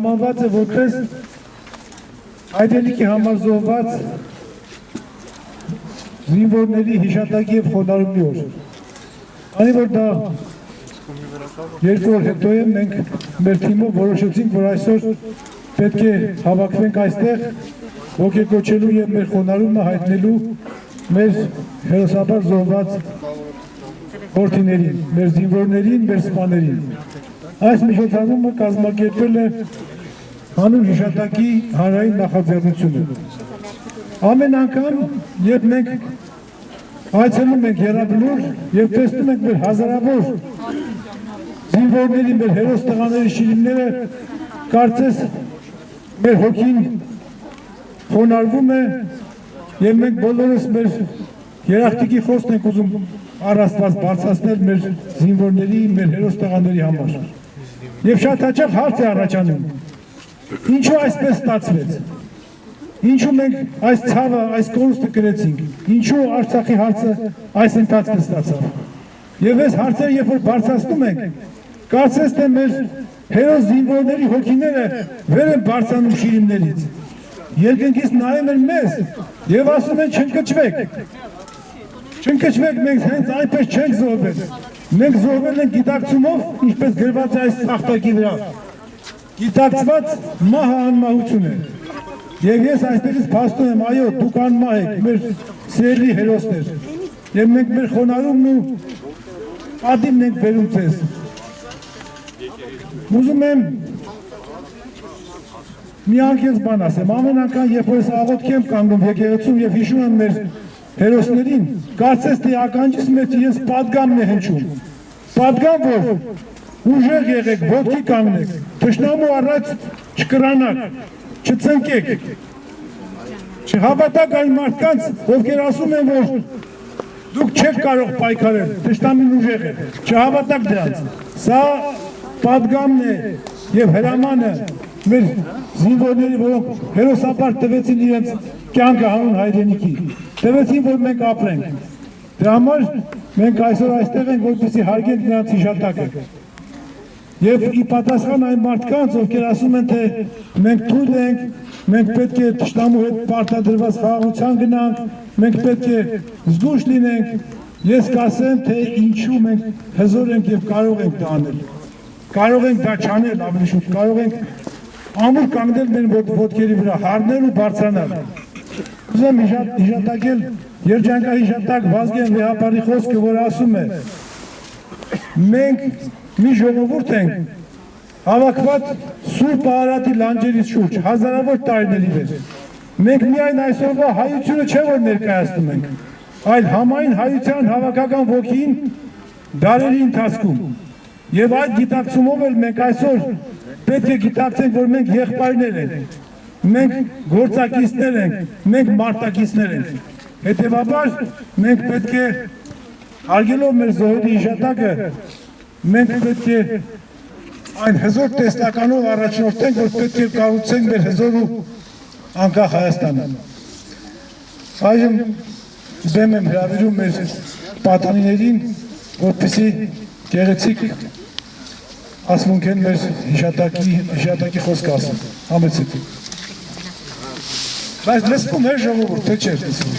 Մանված է որպես հայրենիքի համար զոհված զինվորների հիշատակի և խոնարհումի օր։ Քանի որ դա 2 օր հետո է, մենք մեր թիմով որոշեցինք, որ այսօր պետք է հավաքվենք այստեղ, ոգեկոչելու և մեր խոնարհումը հայտնելու մեր հերոսաբար զոհված որդիներին, մեր զինվորներին, մեր սպաներին։ Այս միջոցառումը կազմակերպել է հանուն հիշատակի հանրային նախաձեռնությունը։ Ամեն անգամ, երբ մենք այցելում ենք Եռաբլուր և տեսնում ենք մեր հազարավոր զինվորների, մեր հերոս տղաների շիրիմները, կարծես մեր հոգին խոնարհվում է և մենք բոլորս մեր երախտիկի խոսքն ենք ուզում առ Աստված բարձրացնել մեր զինվորների, մեր հերոս տղաների համար։ Եվ շատ հաճախ հարց է առաջանում, ինչու այսպես ստացվեց, ինչու մենք այս ցավը, այս կորուստը կրեցինք, ինչու Արցախի հարցը այս ընթացքը ստացավ։ Եվ այս հարցերը, երբ որ բարձրացնում ենք, կարծես թե մեր հերոս զինվորների հոգիները վեր են բարձրանում շիրիմներից, երկնքից նայում են մեզ և ասում են չընկճվեք, չընկճվեք, մենք հենց այնպես չենք զոհվել, մենք զոհվել ենք գիտակցումով, ինչպես գրված է այս տախտակի վրա, գիտակցված մահը անմահություն է։ Եվ ես այստեղից փաստում եմ, այո, դուք անմահ եք, մեր սիրելի հերոսներ, և մենք մեր խոնարհումն ու ադիմն ենք բերում ձեզ։ Ուզում եմ մի անկեղծ բան ասեմ, ամեն անգամ, երբ որ ես աղոթք եմ կանգնում եկեղեցում և հիշում եմ մեր հերոսներին, կարծես թե ականջիս մեջ ես պատգամն է հնչում, պատգամ, որ ուժեղ եղեք, ոտքի կանգնեք, թշնամու առաջ չկրանաք, չծնկեք, չհավատաք այն մարդկանց, ովքեր ասում են, որ դուք չեք կարող պայքարել, թշնամին ուժեղ է, չհավատաք դրանց, սա պատգամն է և հրամանը մեր զինվորների, որոնք հերոսաբար տվեցին իրենց կյանքը հանուն հայրենիքի, տվեցին, որ մենք ապրենք։ Դրա համար մենք այսօր այստեղ ենք, որպեսզի հարգենք նրանց հիշատակը։ Եվ ի պատասխան այն մարդկանց, ովքեր ասում են, թե մենք թույլ ենք, մենք պետք է թշնամու հետ պարտադրված խաղաղության գնանք, մենք պետք է զգույշ լինենք, ես կասեմ, թե ինչու մենք հզոր ենք և կարող ենք դա անել։ Կարող ենք դա չանել ավելի շուտ, կարող ենք ամուր կանգնել մեր ոտքերի վրա, հառնել ու բարձրանալ։ Ուզում հիշատակել երջանկահիշատակ Վազգեն Վեհապարի խոսքը, որ ասում է. մենք մի ժողովուրդ ենք, հավաքված Սուրբ Արարատի լանջերից շուրջ, հազարավոր տարիների վեր։ Մենք միայն այսօրվա հայությունը չէ, որ ներկայացնում ենք, այլ համայն հայության հավաքական ոգին դարերի ընթացքում։ Եվ այդ գիտակցումով էլ մենք այսօր պետք է գիտակցենք, որ մենք եղբայրներ ենք, մենք գործակիցներ ենք, մենք մարտակիցներ ենք։ Հետևաբար մենք պետք է, հարգելով մեր զոհերի հիշատակը, մենք պետք է այն հզոր տեսլականով առաջնորդենք, որ պետք է կառուցենք մեր հզոր ու անկախ Հայաստանը։ Այժմ դեմ եմ հրավիրում մեր պատանիներին, որպեսզի գեղեցիկ ասմունքեն մեր հիշատակի խոսք ասեն, համեցեք։ Բայց լսվում է ժողովուրդ, թե չէ լսվում։